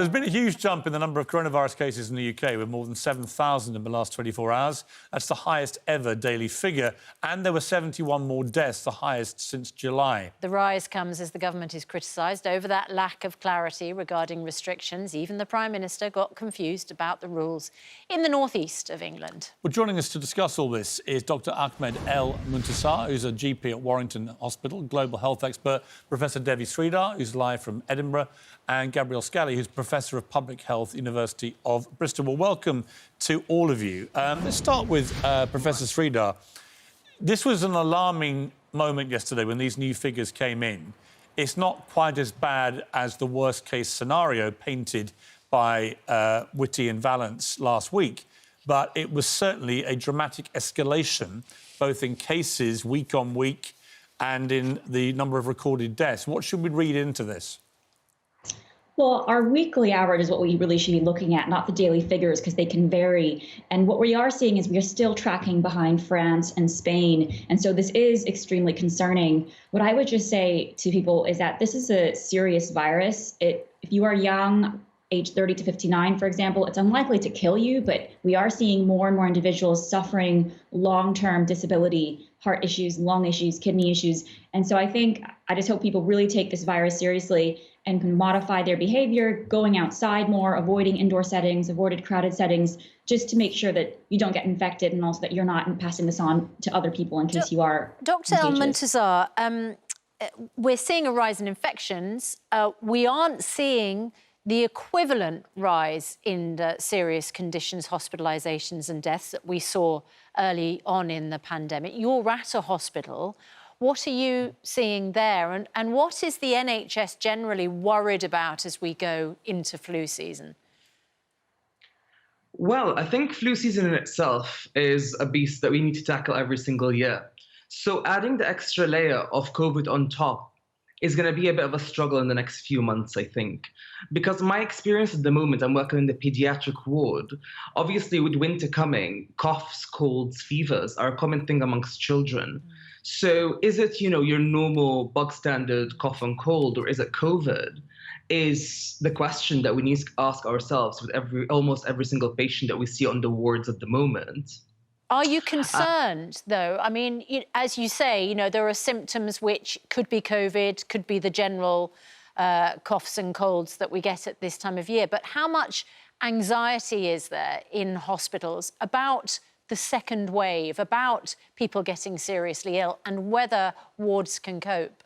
There's been a huge jump in the number of coronavirus cases in the UK, with more than 7,000 in the last 24 hours. That's the highest ever daily figure. And there were 71 more deaths, the highest since July. The rise comes as the government is criticised over that lack of clarity regarding restrictions. Even the Prime Minister got confused about the rules in the northeast of England. Well, joining us to discuss all this is Dr Ahmed Muntasar, who's a GP at Warrington Hospital, global health expert, Professor Devi Sridhar, who's live from Edinburgh, and Gabriel, who's Professor of Public Health, University of Bristol. Well, welcome to all of you. Let's start with Professor Sridhar. This was an alarming moment yesterday when these new figures came in. It's not quite as bad as the worst-case scenario painted by Whitty and Valence last week, but it was certainly a dramatic escalation, both in cases week on week and in the number of recorded deaths. What should we read into this? Well, our weekly average is what we really should be looking at, not the daily figures, because they can vary. And what we are seeing is we are still tracking behind France and Spain. And so this is extremely concerning. What I would just say to people is that this is a serious virus. If you are young, age 30 to 59, for example, it's unlikely to kill you, but we are seeing more and more individuals suffering long-term disability, heart issues, lung issues, kidney issues. And so I just hope people really take this virus seriously and can modify their behavior, going outside more, avoiding indoor settings, avoiding crowded settings, just to make sure that you don't get infected and also that you're not passing this on to other people in case you are. Dr. Muntasar, we're seeing a rise in infections. We aren't seeing the equivalent rise in the serious conditions, hospitalisations and deaths that we saw early on in the pandemic. You're at a hospital. What are you seeing there? And what is the NHS generally worried about as we go into flu season? Well, I think flu season in itself is a beast that we need to tackle every single year. So adding the extra layer of COVID on top is going to be a bit of a struggle in the next few months, I think. Because my experience at the moment, I'm working in the pediatric ward. Obviously, with winter coming, coughs, colds, fevers are a common thing amongst children. So is it, your normal bog standard cough and cold, or is it COVID? Is the question that we need to ask ourselves with almost every single patient that we see on the wards at the moment. Are you concerned, though? I mean, as you say, there are symptoms which could be COVID, could be the general coughs and colds that we get at this time of year. But how much anxiety is there in hospitals about the second wave, about people getting seriously ill and whether wards can cope?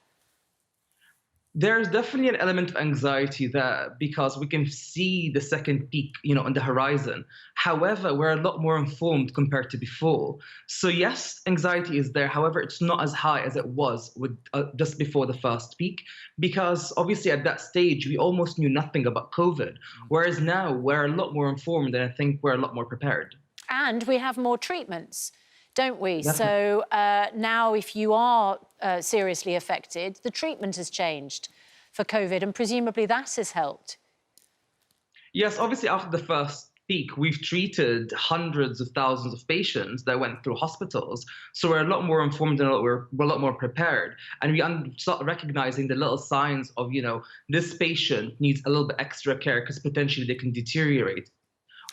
There's definitely an element of anxiety there because we can see the second peak, on the horizon. However, we're a lot more informed compared to before. So yes, anxiety is there. However, it's not as high as it was with just before the first peak, because obviously at that stage, we almost knew nothing about COVID. Whereas now we're a lot more informed and I think we're a lot more prepared. And we have more treatments, don't we? Definitely. So now if you are seriously affected, the treatment has changed for COVID and presumably that has helped. Yes, obviously after the first peak, we've treated hundreds of thousands of patients that went through hospitals. So we're a lot more informed and we're a lot more prepared. And we start recognizing the little signs of, this patient needs a little bit extra care because potentially they can deteriorate.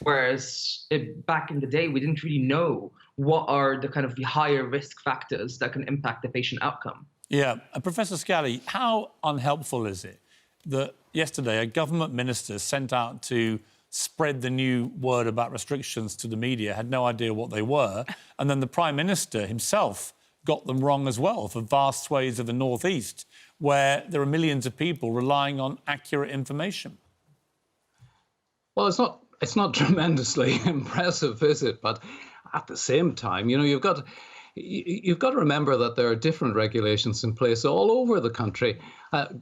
Whereas back in the day, we didn't really know what are the higher risk factors that can impact the patient outcome. Yeah. Professor Scally, how unhelpful is it that yesterday a government minister sent out to spread the new word about restrictions to the media, had no idea what they were, and then the Prime Minister himself got them wrong as well for vast swathes of the northeast, where there are millions of people relying on accurate information? Well, it's not tremendously impressive, is it? But at the same time, you've got to remember that there are different regulations in place all over the country.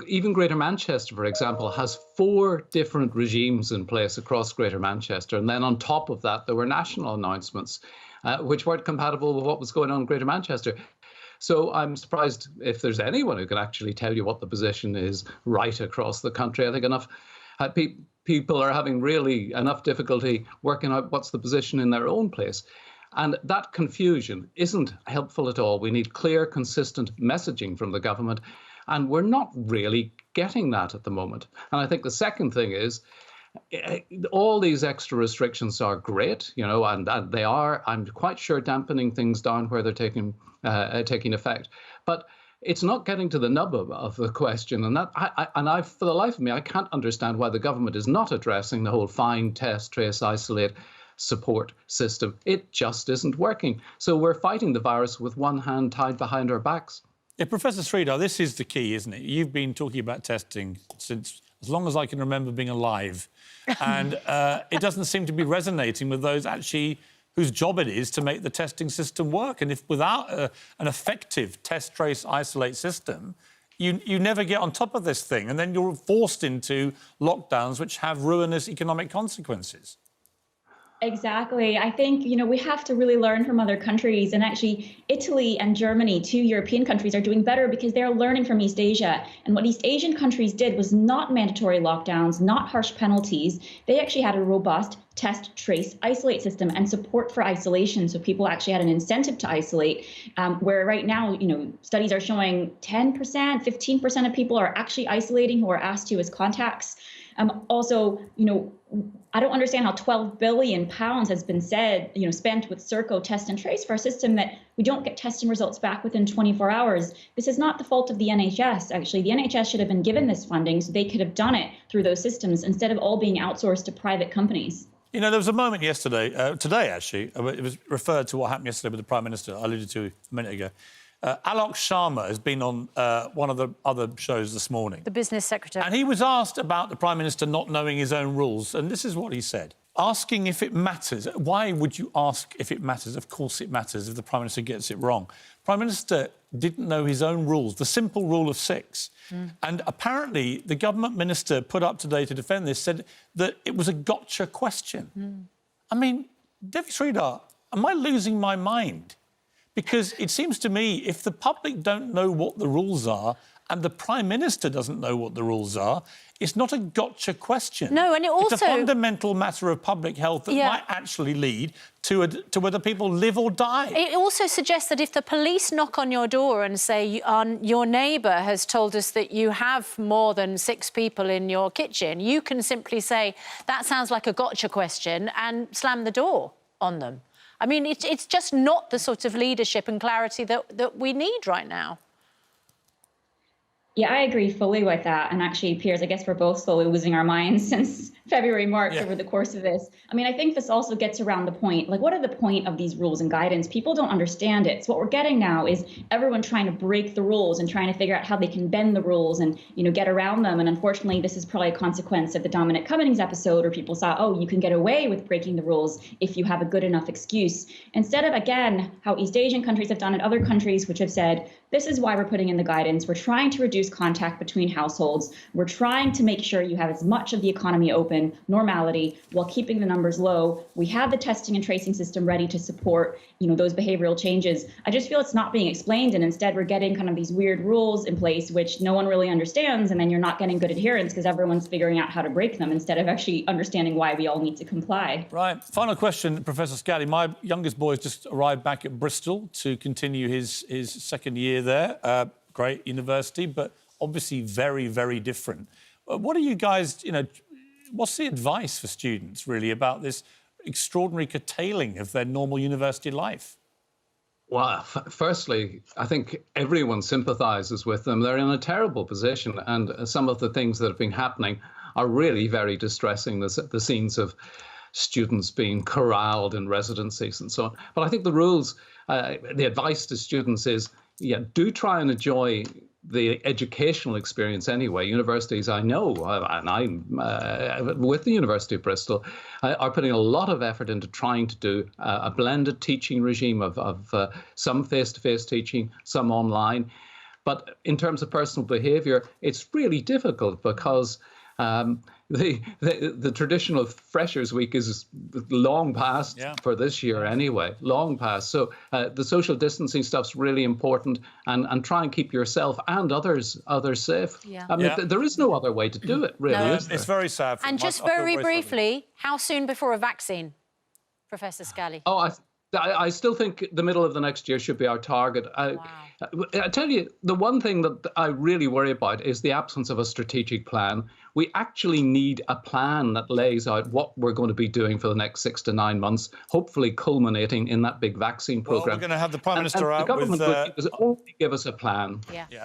Even Greater Manchester, for example, has 4 different regimes in place across Greater Manchester. And then on top of that, there were national announcements which weren't compatible with what was going on in Greater Manchester. So I'm surprised if there's anyone who can actually tell you what the position is right across the country. I think enough people are having really enough difficulty working out what's the position in their own place. And that confusion isn't helpful at all. We need clear, consistent messaging from the government, and we're not really getting that at the moment. And I think the second thing is all these extra restrictions are great, you know, and they are, I'm quite sure, dampening things down where they're taking effect. But it's not getting to the nub of the question, and that I for the life of me, I can't understand why the government is not addressing the whole find, test, trace, isolate, support system. It just isn't working. So we're fighting the virus with one hand tied behind our backs. Yeah, Professor Sridhar, this is the key, isn't it? You've been talking about testing since as long as I can remember being alive, and it doesn't seem to be resonating with those actually whose job it is to make the testing system work. And if without an effective test, trace, isolate system, you never get on top of this thing, and then you're forced into lockdowns which have ruinous economic consequences. Exactly. I think, you know, we have to really learn from other countries, and actually Italy and Germany, 2 European countries, are doing better because they're learning from East Asia. And what East Asian countries did was not mandatory lockdowns, not harsh penalties. They actually had a robust test, trace, isolate system and support for isolation. So people actually had an incentive to isolate, where right now, you know, studies are showing 10%, 15% of people are actually isolating who are asked to as contacts. Also, you know, I don't understand how £12 billion has been spent with Serco test and trace for a system that we don't get testing results back within 24 hours. This is not the fault of the NHS. Actually, the NHS should have been given this funding so they could have done it through those systems instead of all being outsourced to private companies. You know, there was a moment today actually, it was referred to what happened yesterday with the Prime Minister, I alluded to a minute ago. Alok Sharma has been on one of the other shows this morning. The Business Secretary. And he was asked about the Prime Minister not knowing his own rules, and this is what he said. Asking if it matters. Why would you ask if it matters? Of course it matters if the Prime Minister gets it wrong. Prime Minister didn't know his own rules, the simple rule of 6. And apparently the government minister put up today to defend this said that it was a gotcha question. I mean, Devi Sridhar, am I losing my mind? Because it seems to me if the public don't know what the rules are and the Prime Minister doesn't know what the rules are, it's not a gotcha question. No, and it's a fundamental matter of public health that might actually lead to whether people live or die. It also suggests that if the police knock on your door and say, your neighbour has told us that you have more than 6 people in your kitchen, you can simply say, that sounds like a gotcha question, and slam the door on them. I mean, it's just not the sort of leadership and clarity that we need right now. Yeah, I agree fully with that. And actually, Piers, I guess we're both slowly losing our minds since February, March over the course of this. I mean, I think this also gets around the point, like, what are the point of these rules and guidance? People don't understand it. So what we're getting now is everyone trying to break the rules and trying to figure out how they can bend the rules and, you know, get around them. And unfortunately, this is probably a consequence of the Dominic Cummings episode where people saw, oh, you can get away with breaking the rules if you have a good enough excuse. Instead of, again, how East Asian countries have done it, other countries which have said, this is why we're putting in the guidance. We're trying to reduce contact between households. We're trying to make sure you have as much of the economy open, normality, while keeping the numbers low. We have the testing and tracing system ready to support, you know, those behavioral changes. I just feel it's not being explained, and instead we're getting kind of these weird rules in place which no one really understands, and then you're not getting good adherence because everyone's figuring out how to break them instead of actually understanding why we all need to comply. Right. Final question, Professor Scally. My youngest boy has just arrived back at Bristol to continue his second year there. Great university, but obviously very, very different. What are you guys, you know, what's the advice for students, really, about this extraordinary curtailing of their normal university life? Well, firstly, I think everyone sympathises with them. They're in a terrible position, and some of the things that have been happening are really very distressing, the scenes of students being corralled in residencies and so on. But I think the rules, the advice to students is, do try and enjoy the educational experience anyway. Universities, I know, and I'm with the University of Bristol, are putting a lot of effort into trying to do a blended teaching regime of some face-to-face teaching, some online. But in terms of personal behaviour, it's really difficult because the traditional Freshers' Week is long past for this year anyway, long past. So the social distancing stuff's really important, and try and keep yourself and others safe. I mean, there is no other way to do it, really. No. Is there? It's very sad. And just very briefly, how soon before a vaccine, Professor Scally? Oh, I still think the middle of the next year should be our target. I tell you, the one thing that I really worry about is the absence of a strategic plan. We actually need a plan that lays out what we're going to be doing for the next 6 to 9 months, hopefully culminating in that big vaccine program. Well, we're going to have the Prime Minister and out the government with... would only give us a plan. Yeah.